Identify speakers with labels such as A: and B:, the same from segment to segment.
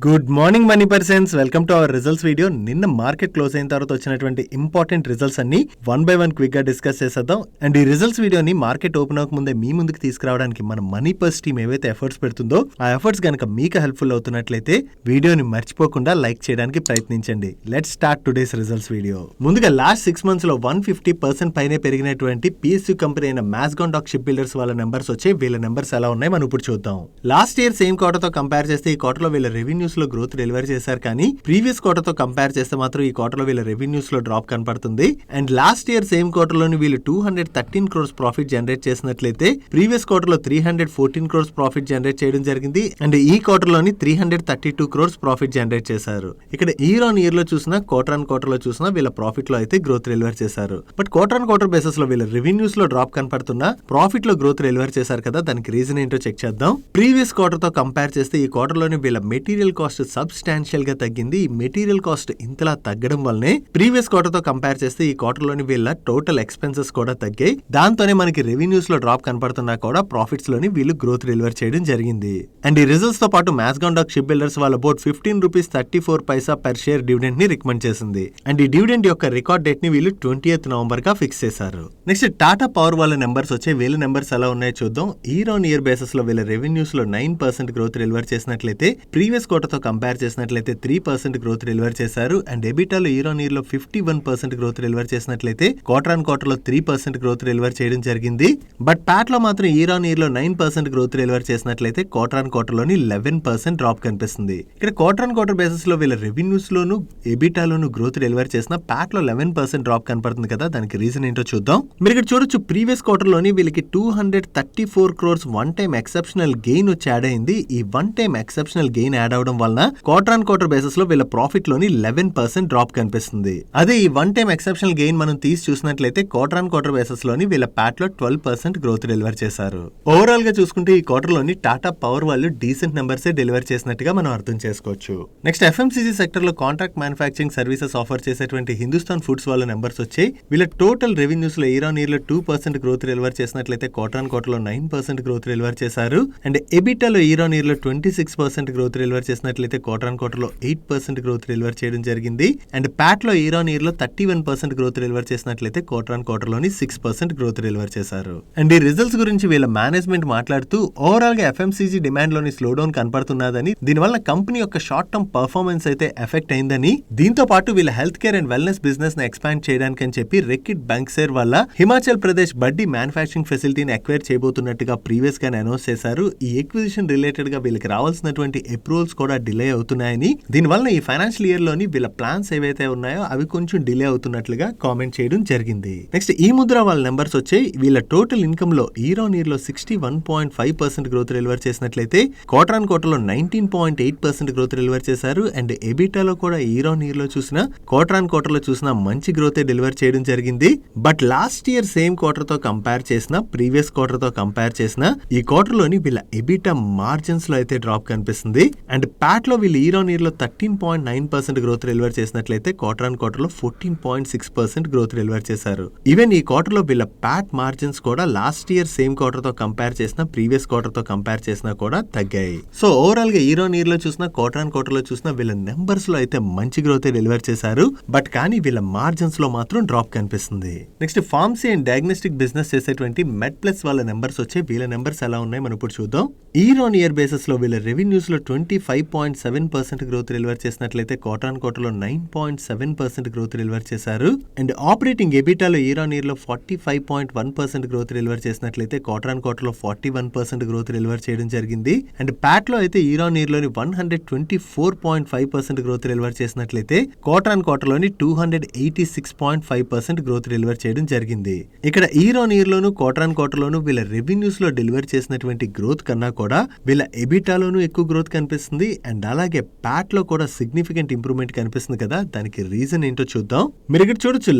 A: Good morning money persons, welcome to our results video. నిన్న market close అయిన తర్వాత వచ్చినటువంటి ఇంపార్టెంట్ రిజల్ట్స్ అన్ని వన్ బై వన్ క్విక్ గా డిస్కస్ చేసేద్దాం. అండ్ ఈ రిజల్ట్స్ వీడియోని మార్కెట్ ఓపెన్ అవ్వక ముందే మీ ముందుకు తీసుకురావడానికి మన మనీ పర్స్ టీమ్ ఏవైతే ఎఫర్ట్స్ పెడుతుందో ఆ ఎఫర్ట్స్ కనుక మీకు హెల్ప్ఫుల్ అవుతున్నట్లయితే వీడియోని మర్చిపోకుండా లైక్ చేయడానికి ప్రయత్నించండి. Let's start today's results video. ముందుగా లాస్ట్ 6 months లో 150% పైనే పెరిగినటువంటి పిఎస్యూ కంపెనీ అయిన మ్యాజ్గాన్ షిప్ బిల్డర్స్ వాళ్ళ నెంబర్స్ వచ్చాయి. వీళ్ళ నెంబర్స్ ఎలా ఉన్నాయి మనం ఇప్పుడు చూద్దాం. లాస్ట్ ఇయర్ సేమ్ క్వార్టర్ తో కంపేర్ చేస్తే ఈ క్వార్టర్ లో వీళ్ళ రెవెన్యూస్ లో గ్రోత్ డెలివరీ చేశారు, కానీ ప్రీవియస్ క్వార్టర్ తో కంపేర్ చేస్తే మాత్రం ఈ క్వార్టర్ లో వీళ్ళ రెవెన్యూస్ లో డ్రాప్ కనపడుతుంది. And last year same quarter లోని వీళ్ళు 213 crores ప్రాఫిట్ జనరేట్ చేసినట్లయితే ప్రీవియస్ క్వార్టర్ లో 314 crores ప్రాఫిట్ జనరేట్ చేయడం జరిగింది. అండ్ ఈ క్వార్టర్ లోని 332 crores ప్రాఫిట్ జనరేట్ చేశారు. ఇక్కడ ఇయర్ ఆన్ ఇయర్ లో చూసినా క్వార్టర్ ఆన్ క్వార్టర్ లో చూసినా వీళ్ళ ప్రాఫిట్ లో అయితే గ్రోత్ డెలివర్ చేశారు. But quarter on quarter basis లో వీళ్ళ రెవెన్యూస్ లో డ్రాప్ కనపడుతున్నా ప్రాఫిట్ లో గ్రోత్ డెలివర్ చేశారు కదా, దానికి రీజన్ ఏంటో చెక్ చేద్దాం. ప్రీవియస్ క్వార్టర్ తో కంపేర్ చేస్తే ఈ క్వార్టర్ లోని వీళ్ళ మెటీరియల్ కాస్ట్ సబ్స్టాన్షియల్ గా తగ్గింది. ఈ మెటీరియల్ కాస్ట్ ఇంతలా తగ్గడం వల్లనే ప్రీవియస్ క్వార్టర్ తో కంపేర్ చేస్తే ఈ క్వార్టర్ లోని వీళ్ళ టోటల్ ఎక్స్పెన్సెస్ కూడా తగ్గాయి. దాంతోనే మనకి రెవెన్యూస్ లో డ్రాప్ కనపడుతున్నా కూడా ప్రాఫిట్స్ లోని వీళ్ళు గ్రోత్ డెలివర్ చేయడం జరిగింది. అండ్ ఈ రిజల్ట్స్ తో పాటు మ్యాజ్గాన్ షిప్ బిల్డర్స్ వాళ్ళ బోర్డ్ 15 రూపీస్ 34 పైసా పర్ షేర్ డివిడెండ్ ని రికమెండ్ చేసింది. అండ్ ఈ డివిడెండ్ యొక్క రికార్డ్ డేట్ ని వీళ్ళు 20th November గా ఫిక్స్ చేశారు. నెక్స్ట్ టాటా పవర్ వాళ్ళ నెంబర్స్ వచ్చాయి. వీళ్ళ నెంబర్స్ ఎలా ఉన్నాయో చూద్దాం. ఇయర్ ఆన్ ఇయర్ బేసిస్ లో వీళ్ళ రెవెన్యూస్ లో 9% గ్రోత్ డెలివర్ చేసినట్లయితే ప్రీవియస్ క్వార్టర్ తో కంపేర్ చేసినట్లయితే 3% గ్రోత్ డెలివర్ చేశారు. అండ్ ఎబిటాలో ఇయర్ ఆన్ ఇయర్ లో 51% గ్రోత్ డెలివర్ చేసినట్లయితే క్వార్టర్ ఆన్ క్వార్టర్ లో 3% గ్రోత్ డెలివర్ చేయడం జరిగింది. బట్ ప్యాట్ లో మాత్రం ఇయర్ ఆన్ ఇయర్ లో 9% గ్రోత్ డెలివర్ చేసినట్లయితే క్వార్టర్ ఆన్ క్వార్టర్ లోని 11% డ్రాప్ కనిపిస్తుంది. ఇక్కడ క్వార్టర్ ఆన్ క్వార్టర్ బేసిస్ లో వీళ్ళ రెవెన్యూస్ లోను ఎబిటాలోను గ్రోత్ డెలివర్ చేసిన ప్యాట్ లో 11% డ్రాప్ కనపడుతుంది కదా, దానికి రీజన్ ఏంటో చూద్దాం. మీరు ఇక్కడ చూడొచ్చు, ప్రీవియస్ క్వార్టర్ లోని వీళ్ళకి 234 crores one time exceptional gain వచ్చి యాడ్ అయింది. ఈ one time exceptional gain add అవడం వలన క్వార్టర్ ఆన్ క్వార్టర్ బేసిస్ లో వీళ్ళ ప్రాఫిట్ లోని 11% డ్రాప్ కనిపిస్తుంది. అదే ఈ వన్ టైం ఎక్సెప్షనల్ గెయిన్ మనం తీసి చూసినట్లయితే క్వార్టర్ ఆన్ క్వార్టర్ బేసిస్ లోని వీళ్ళ ప్యాట్ లో 12% గ్రోత్ డెలివర్ చేశారు. ఓవరాల్ గా చూసుకుంటే ఈ క్వార్టర్ లోని టాటా పవర్ వాళ్ళు డీసెంట్ నెంబర్స్ డెలివర్ చేసినట్టుగా మనం అర్థం చేసుకోవచ్చు. నెక్స్ట్ ఎఫ్ఎంసీజీ సెక్టర్ లో కాంట్రాక్ట్ మ్యానుఫ్యాక్చరింగ్ సర్వీసెస్ ఆఫర్ చేసేటువంటి హిందుస్థాన్ ఫుడ్స్ వాళ్ళ నెంబర్స్ వచ్చాయి. వీళ్ళ టోటల్ రెవెన్యూస్ లో ఇయర్ ఆన్ ఇయర్ లో 2% గ్రోత్ డెలివర్ చేసినట్లయితే క్వార్టర్ ఆన్ క్వార్టర్ లో 9% గ్రోత్ డెలివర్ చేశారు. అండ్ ఎబిటాలో ఇయర్ ఆన్ ఇయర్ లో 26% గ్రోత్ డెలివర్ చేసినట్లయితే క్వార్టర్ ఆన్ క్వార్టర్ లో 8% గ్రోత్ డెలివర్ చేయడం జరిగింది. అండ్ ప్యాట్ లో ఇయర్ ఆన్ ఇయర్ లో 31% గ్రోత్ డెలివర్ చేసినట్లయితే క్వార్టర్ ఆన్ క్వార్టర్ లోని 6% గ్రోత్ డెలివర్ చేశారు. అండ్ ఈ రిజల్ట్స్ గురించి వీళ్ళ మేనేజ్మెంట్ మాట్లాడుతూ ఓవరాల్ గా ఎఫ్ఎంసీజీ డిమాండ్ లోని స్లో డౌన్ కనపడుతున్నదని, దీనివల్ల కంపెనీ యొక్క షార్ట్ టర్మ్ పర్ఫార్మెన్స్ అయితే ఎఫెక్ట్ అయిందని, దీంతో పాటు వీళ్ళ health care and wellness business ని ఎక్స్పాండ్ చేయడానికి అని చెప్పి రెక్కిట్ బ్యాంక్సేర్ వల్ల హిమాచల్ ప్రదేశ్ బడ్డీ మ్యానుఫ్యాక్చరింగ్ ఫెసిలిటీని అక్వైర్ చేయబోతున్నట్టుగా ప్రీవియస్ గా అనౌన్స్ చేశారు. ఈ ఎక్విజిషన్ రిలేటెడ్ గా వీళ్ళకి రావాల్సినటువంటి అప్రూవల్స్ కూడా డిలే అవుతున్నాయని, దీనివల్ల ఈ ఫైనాన్షియల్ ఇయర్ లోని వీళ్ళ ప్లాన్స్ ఏవైతే ఉన్నాయో అవి కొంచెం డిలే అవుతున్నట్లుగా కామెంట్ చేయడం జరిగింది. నెక్స్ట్ ఈముద్ర వాళ్ళ నెంబర్స్ వచ్చాయి. వీళ్ళ టోటల్ ఇన్కమ్ లో ఇయర్ ఆన్ ఇయర్ లో 61.5% గ్రోత్ డెలివర్ చేసినట్లయితే క్వార్టర్ ఆన్ క్వార్టర్ లో 19.8% గ్రోత్ డెలివర్ చేశారు. అండ్ ఎబిటాలో కూడా ఇయర్ ఆన్ ఇయర్ లో చూసిన క్వార్టర్ ఆన్ క్వార్టర్ లో చూసిన మంచి గ్రోత్ డెలివర్ చేయడం జరిగింది. But last year same quarter తో కంపేర్ చేసిన ప్రీవియస్ క్వార్టర్ తో కంపేర్ చేసిన ఈ క్వార్టర్ లోని వీళ్ళ ఎబిటా మార్జిన్స్ లో అయితే డ్రాప్ కనిపిస్తుంది. అండ్ ప్యాట్ లో వీళ్ళు ఇయర్ ఆన్ ఇయర్ లో 13.9% గ్రోత్ డెలివర్ చేసినట్లయితే క్వార్టర్ ఆన్ క్వార్టర్ లో 14.6% గ్రోత్ డెలివర్ చేశారు. ఈవెన్ ఈ క్వార్టర్ లో వీళ్ళ ప్యాట్ మార్జిన్స్ కూడా లాస్ట్ ఇయర్ సేమ్ క్వార్టర్ తో కంపేర్ చేసిన ప్రీవియస్ క్వార్టర్ తో కంపేర్ చేసినా కూడా తగ్గాయి. సో ఓవరాల్ గా ఇయర్ ఆన్ ఇయర్ లో చూసిన క్వార్టర్ ఆన్ క్వార్టర్ లో చూసిన వీళ్ళ నెంబర్స్ లో అయితే మంచి గ్రోత్ డెలివర్ చేశారు. బట్ కానీ వీళ్ళ మార్జిన్స్ లో మాత్రం డ్రాప్ కనిపిస్తుంది. Next pharmacy and diagnostic business చేసేటువంటి మెడ్ప్లస్ వాళ్ళ నెంబర్స్ వచ్చి వీళ్ళ నెంబర్స్ ఎలా ఉన్నాయి మనం ఇప్పుడు చూద్దాం. ఇయర్ ఆన్ ఇయర్ బేసిస్ లో వీళ్ళ రెవెన్యూస్ లో 25.7% గ్రోత్ డెలివర్ చేసినట్లయితే క్వార్టర్ ఆన్ క్వార్టర్ లో 9.7% గ్రోత్ డెలివర్ చేశారు. అండ్ ఆపరేటింగ్ ఎబిటాలో ఇయర్ ఆన్ ఇయర్ లో 45.1% గ్రోత్ డెలివర్ చేసినట్లయితే క్వార్టర్ ఆన్ క్వార్టర్ లో 41% గ్రోత్ డెలివర్ చేయడం జరిగింది. అండ్ ప్యాట్ లో అయితే ఇయర్ ఆన్ ఇయర్ లోని 124.5% గ్రోత్ డెలివర్ చేసినట్లయితే క్వార్టర్ ఆన్ క్వార్టర్ లోని 286.5% గ్రోత్ డెలివర్ చేయడం జరిగింది. ఇక్కడ ఇయర్ ఆన్ ఇయర్ లోను క్వార్టర్ ఆన్ క్వార్టర్ లోను వీళ్ళ రెవెన్యూస్ లో డెలివర్ చేసినటువంటి గ్రోత్ కన్నా కూడా వీళ్ళ ఎబిటాలోను ఎక్కువ గ్రోత్ కనిపిస్తుంది. అండ్ అలాగే ప్యాట్ లో కూడా సిగ్నిఫికెంట్ ఇంప్రూవ్మెంట్ కనిపిస్తుంది కదా, దానికి రీజన్ ఏంటో చూద్దాం. మీరు ఇక్కడ చూడొచ్చు,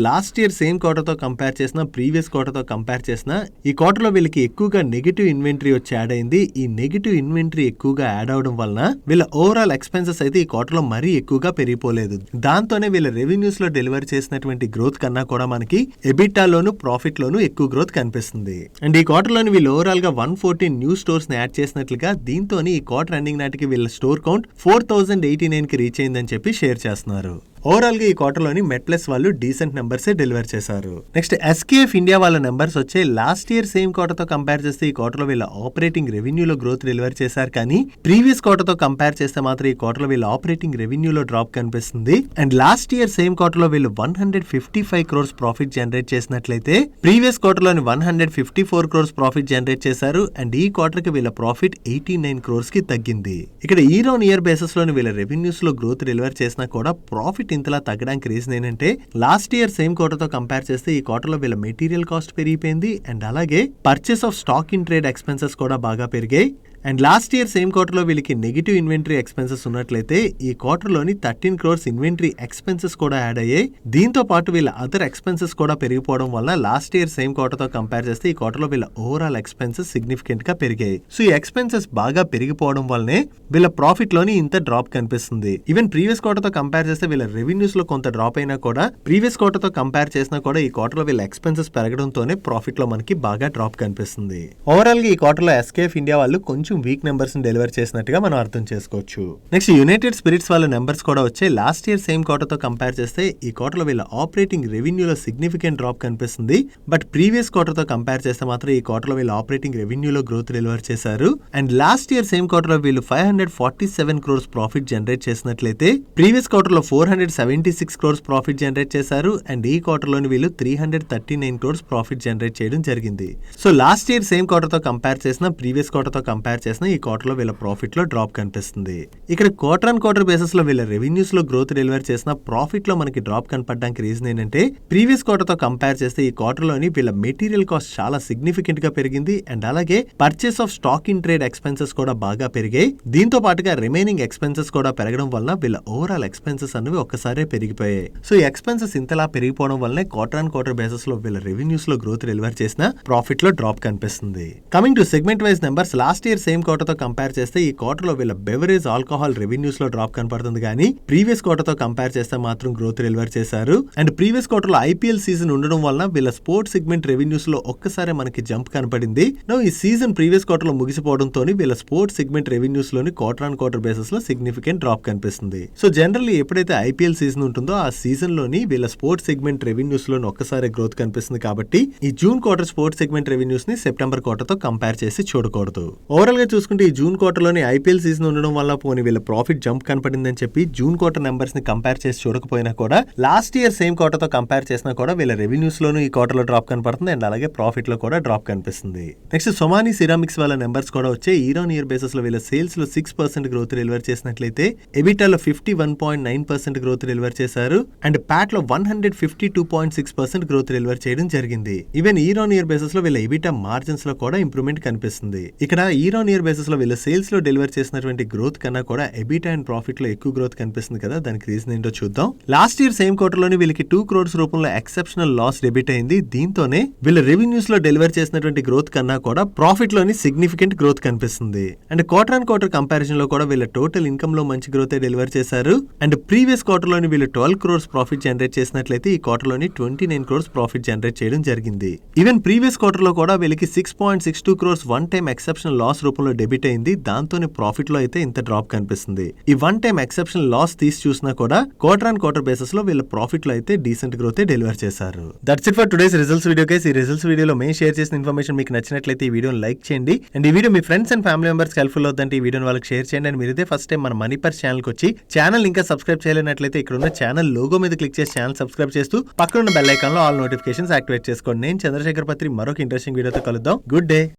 A: లాస్ట్ ఇయర్ సేమ్ క్వార్టర్ తో కంపేర్ చేసిన ప్రీవియస్ క్వార్టర్ తో కంపేర్ చేసిన ఈ క్వార్టర్ లో వీళ్ళకి ఎక్కువగా నెగిటివ్ ఇన్వెంటరీ వచ్చి యాడ్ అయింది. ఈ నెగిటివ్ ఇన్వెంటరీ ఎక్కువగా యాడ్ అవడం వలన వీళ్ళ ఓవరాల్ ఎక్స్పెన్సెస్ అయితే ఈ క్వార్టర్ లో మరీ ఎక్కువగా పెరిగిపోలేదు. దాంతోనే వీళ్ళ రెవెన్యూస్ లో డెలివర్ చేసినటువంటి గ్రోత్ కన్నా కూడా మనకి ఎబిటాలోను ప్రాఫిట్ లోను ఎక్కువ గ్రోత్ కనిపిస్తుంది. అండ్ ఈ క్వార్టర్ లోని వీళ్ళు ఓవరాల్ గా 114 న్యూ స్టోర్స్ ని యాడ్ చేసినట్లుగా, దీంతో ఈ క్వార్టర్ ఎండింగ్ నాటికి వీళ్ళ స్టోర్ కౌంట్ 4089 కి రీచ్ అయిందని చెప్పి షేర్ చేస్తున్నారు. ఓవరాల్ గా ఈ క్వార్టర్ లోని మెట్ప్లస్ వాళ్ళు డీసెంట్ నెంబర్స్ డెలివర్ చేశారు. నెక్స్ట్ SKF ఇండియా వాళ్ళ నెంబర్స్ వచ్చే లాస్ట్ ఇయర్ సేమ్ క్వార్టర్ తో కంపేర్ చేస్తే ఈ క్వార్టర్ లో వీళ్ళ ఆపరేటింగ్ రెవెన్యూలో గ్రోత్ డెలివర్ చేశారు. కానీ ప్రీవియస్ క్వార్టర్ తో కంపేర్ చేస్తే మాత్రం ఈ క్వార్టర్ లో వీళ్ళ ఆపరేటింగ్ రెవెన్యూలో డ్రాప్ కనిపిస్తుంది. And last year same quarter లో వీళ్ళు 155 crores ప్రాఫిట్ జనరేట్ చేసినట్లయితే ప్రీవియస్ క్వార్టర్ లోని 154 crores ప్రాఫిట్ జనరేట్ చేశారు. అండ్ ఈ క్వార్టర్ కి వీళ్ళ ప్రాఫిట్ 89 crores కి తగ్గింది. ఇక్కడ ఇయర్ ఆన్ ఇయర్ బేసిస్ లోని వీళ్ళ రెవెన్యూస్ లో గ్రోత్ డెలివర్ చేసినా కూడా ప్రాఫిట్ ఇంతలా తగ్గడానికి రీజన్ ఏంటంటే లాస్ట్ ఇయర్ సేమ్ క్వార్టర్ తో కంపేర్ చేస్తే ఈ క్వార్టర్ లో వీళ్ళ మెటీరియల్ కాస్ట్ పెరిగిపోయింది. అండ్ అలాగే purchase of stock in trade expenses కూడా బాగా పెరిగాయి. And last year same quarter లో వీళ్ళకి నెగిటివ్ ఇన్వెంటరీ ఎక్స్పెన్సెస్ ఉన్నట్లయితే ఈ క్వార్టర్ లోని 13 crores ఇన్వెంటరీ ఎక్స్పెన్సెస్ కూడా యాడ్ అయ్యాయి. దీంతో పాటు వీళ్ళ అదర్ ఎక్స్పెన్సెస్ కూడా పెరిగిపోవడం వల్ల లాస్ట్ ఇయర్ సేమ్ క్వార్టర్ తో కంపేర్ చేస్తే ఈ క్వార్టర్ లో వీళ్ళ ఓవరాల్ ఎక్స్పెన్సెస్ సిగ్నిఫికెంట్ గా పెరిగాయి. సో ఈ ఎక్స్పెన్సెస్ బాగా పెరిగిపోవడం వల్లనే వీళ్ళ ప్రాఫిట్ లోని ఇంత డ్రాప్ కనిపిస్తుంది. ఈవెన్ ప్రీవియస్ క్వార్టర్ తో కంపేర్ చేస్తే వీళ్ళ రెవెన్యూస్ లో కొంత డ్రాప్ అయినా కూడా ప్రీవియస్ క్వార్టర్ తో కంపేర్ చేసినా కూడా ఈ క్వార్టర్ లో వీళ్ళ ఎక్స్పెన్సెస్ పెరగడంతోనే ప్రాఫిట్ లో మనకి బాగా డ్రాప్ కనిపిస్తుంది. ఓవరాల్ గా ఈ క్వార్టర్ లో SKF ఇండియా వాళ్ళు కొంచెం వీక్ నెంబర్స్ డెలివర్ చేసినట్టుగా మనం అర్థం చేసుకోవచ్చు. నెక్స్ట్ యునైటెడ్ స్పిరిట్స్ వాళ్ళ నెంబర్స్ కూడా వచ్చే లాస్ట్ ఇయర్ సేమ్ క్వార్టర్ తో కంపేర్ చేస్తే ఈ క్వార్టర్ లో వీళ్ళ ఆపరేటింగ్ రెవెన్యూలో సిగ్నిఫికెంట్ డ్రాప్ కనిపిస్తుంది. బట్ ప్రీవియస్ క్వార్టర్ తో కంపేర్ చేస్తే మాత్రం ఈ క్వార్టర్ లో వీళ్ళ ఆపరేటింగ్ రెవెన్యూలో గ్రోత్ డెలివర్ చేశారు. And last year same quarter లో వీళ్ళు 547 crores ప్రాఫిట్ జనరేట్ చేసినట్లయితే ప్రీవియస్ క్వార్టర్ లో 476 crores ప్రాఫిట్ జనరేట్ చేశారు. అండ్ ఈ క్వార్టర్ లోని వీళ్ళు 339 crores ప్రాఫిట్ జనరేట్ చేయడం జరిగింది. So last year same quarter తో కంపేర్ చేసిన ప్రీవియస్ క్వార్టర్ తో కంపేర్ చేసిన ఈ క్వార్టర్ లో వీళ్ళ ప్రాఫిట్ లో డ్రాప్ కనిపిస్తుంది. ఇక్కడ క్వార్టర్ ఆన్ క్వార్టర్ బేసిస్ లో వీళ్ళ రెవెన్యూస్ లో గ్రోత్ డెలివర్ చేసిన ప్రాఫిట్ లో మనకి డ్రాప్ కనపడడానికి రీజన్ ఏంటంటే ప్రీవియస్ క్వార్టర్ తో కంపేర్ చేస్తే ఈ క్వార్టర్ లోని వీళ్ళ మెటీరియల్ కాస్ట్ చాలా సిగ్నిఫికెంట్ గా పెరిగింది. అండ్ అలాగే purchase of stock in trade expenses కూడా బాగా పెరిగాయి. దీంతో పాటుగా రిమైనింగ్ ఎక్స్పెన్సెస్ కూడా పెరగడం వలన వీళ్ళ ఓవరాల్ ఎక్స్పెన్సెస్ అనేవి ఒక్కసారే పెరిగిపోయాయి. సో ఈ ఎక్స్పెన్సెస్ ఇంతలా పెరిగిపోవడం వల్లనే క్వార్టర్ ఆన్ క్వార్టర్ బేసిస్ లో వీళ్ళ రెవెన్యూస్ లో గ్రోత్ డెలివర్ చేసిన ప్రాఫిట్ లో డ్రాప్ కనిపిస్తుంది. Coming to segment wise numbers last year same quarter తో కంపేర్ చేస్తే ఈ క్వార్టర్ లో వీళ్ళ బెవరేజ్ ఆల్కహాల్ రెవెన్యూస్ లో డ్రాప్ కనపడుతుంది. కానీ ప్రీవియస్ క్వార్టర్ తో కంపేర్ చేస్తే మాత్రం గ్రోత్ డెలివర్ చేశారు. అండ్ ప్రీవియస్ క్వార్టర్ లో IPL సీజన్ ఉండడం వలన వీళ్ళ స్పోర్ట్స్ సెగ్మెంట్ రెవెన్యూస్ లో ఒక్కసారి మనకి జంప్ కనపడింది. నో ఈ సీజన్ ప్రీవియస్ క్వార్టర్ లో ముగిసిపోవడంతో వీళ్ళ స్పోర్ట్స్ సెగ్మెంట్ రెవెన్యూస్ లోని క్వార్టర్ ఆన్ క్వార్టర్ బేసిస్ లో సిగ్నిఫికెంట్ డ్రాప్ కనిపిస్తుంది. సో జనరల్లీ ఎప్పుడైతే IPL సీజన్ ఉంటుందో ఆ సీజన్ లోని వీళ్ళ స్పోర్ట్స్ సెగ్మెంట్ రెవెన్యూస్ లోని ఒక్కసారి గ్రోత్ కనిపిస్తుంది. కాబట్టి ఈ June quarter sports segment revenues ని సెప్టెంబర్ క్వార్టర్ తో కంపేర్ చేసి చూడకూడదు. ఓవరాల్ గా చూసుకుంటే ఈ జూన్ క్వార్టర్ లోని IPL సీజన్ ఉండడం వల్ల పోనీ వీళ్ళ ప్రాఫిట్ జంప్ కనపడిందని చెప్పి జూన్ క్వార్టర్ నెంబర్స్ ని కంపేర్ చేసి చూడకపోయినా కూడా లాస్ట్ ఇయర్ సేమ్ క్వార్టర్ తో కంపేర్ చేసినా కూడా వీళ్ళ రెవెన్యూస్ లోను ఈ క్వార్టర్ లో డ్రాప్ కనపడుతుంది. అండ్ అలాగే ప్రాఫిట్ లో కూడా డ్రాప్ కనిపిస్తుంది. నెక్స్ట్ సొమానీ సిరామిక్స్ వాళ్ళ నెంబర్స్ కూడా వచ్చే ఇయర్ ఆన్ ఇయర్ బేసిస్ లో వీళ్ళ సేల్స్ లో 6% గ్రోత్ డెలివర్ చేసినట్లయితే ఎబిటాలో 51.9% గ్రోత్ డెలివర్ చేశారు. అండ్ ప్యాట్ లో 152.6% గ్రోత్ డెలివర్ చేయడం జరిగింది. Even year on year basis లో వీళ్ళ ఎబిటా మార్జిన్స్ లో కూడా ఇంప్రూవ్మెంట్ కనిపిస్తుంది. ఇక్కడ ఇయర్ ఆన్ ఇయర్ బేసిస్ లో వీళ్ళ సేల్స్ లో డెలివర్ చేసినటువంటి గ్రోత్ కన్నా కూడా ఎబిటా అండ్ ప్రాఫిట్ లో ఎక్కువ గ్రోత్ కనిపిస్తుంది కదా. దానికి రీజన్ ఏంటో చూద్దాం. లాస్ట్ ఇయర్ సేమ్ క్వార్టర్ లోని వీళ్ళకి 2 crores రూపంలో ఎక్సెప్షనల్ లాస్ డెబిట్ అయింది. దీంతోనే వీళ్ళ రెవెన్యూస్ లో డెలివర్ చేసినటువంటి గ్రోత్ కన్నా కూడా ప్రాఫిట్ లోని సిగ్నిఫికెంట్ గ్రోత్ కనిపిస్తుంది. And quarter on quarter comparison లో కూడా వీళ్ళ టోటల్ ఇన్కమ్ లో మంచి గ్రోత్ డెలివర్ చేశారు. అండ్ ప్రీవియస్ క్వార్టర్ లోని వీళ్ళు 12 crores ప్రాఫిట్ జనరేట్ చేసినట్లయితే ఈ క్వార్టర్ లోని 29 crores ప్రాఫిట్ జనరేట్ చేయడం జరిగింది. ఈవెన్ ప్రీవియస్ క్వార్టర్ లో కూడా వీళ్ళకి 6.62 crores one time exceptional loss రూపంలో డెబిట్ అయింది. దాంతోనే ప్రాఫిట్ లో అయితే ఇంత డ్రాప్ కనిపిస్తుంది. ఈ వన్ టైం ఎక్సెప్షనల్ లాస్ తీసి చూసినా కూడా క్వార్టర్ ఆన్ క్వార్టర్ బేసిస్ లో వీళ్ళ ప్రాఫిట్ లో అయితే డీసెంట్ గ్రోత్ డెలివర్ చేశారు. That's it for today's results video case. ఈ రిజల్ట్స్ వీడియోలో మేము షేర్ చేసిన ఇన్ఫర్మేషన్ మీకు నచ్చినట్లయితే ఈ వీడియోని లైక్ చేయండి. అండ్ ఈ video me friends and family members helpful అవుతుంటే ఈ వీడియోని వాళ్ళకి షేర్ చేయండి. అండ్ మీరు ఇదే ఫస్ట్ టైం మన మనీ పర్స్ ఛానల్ కి వచ్చి ఛానల్ ఇంకా సబ్స్క్రైబ్ చేయలేనట్లయితే ఇక్కడ ఉన్న ఛానల్ లోగో మీద క్లిక్ చేసి ఛానల్ సబ్స్క్రైబ్ చేస్తూ పక్కన ఉన్న బెల్ ఐకాన్ లో ఆల్ నోటిఫికేషన్స్ యాక్టివేట్ చేసుకోండి. నేను చంద్రశేఖర్ పత్రి మరొక ఇంట్రెస్టింగ్ వీడియోతో కలుద్దాం. Good day.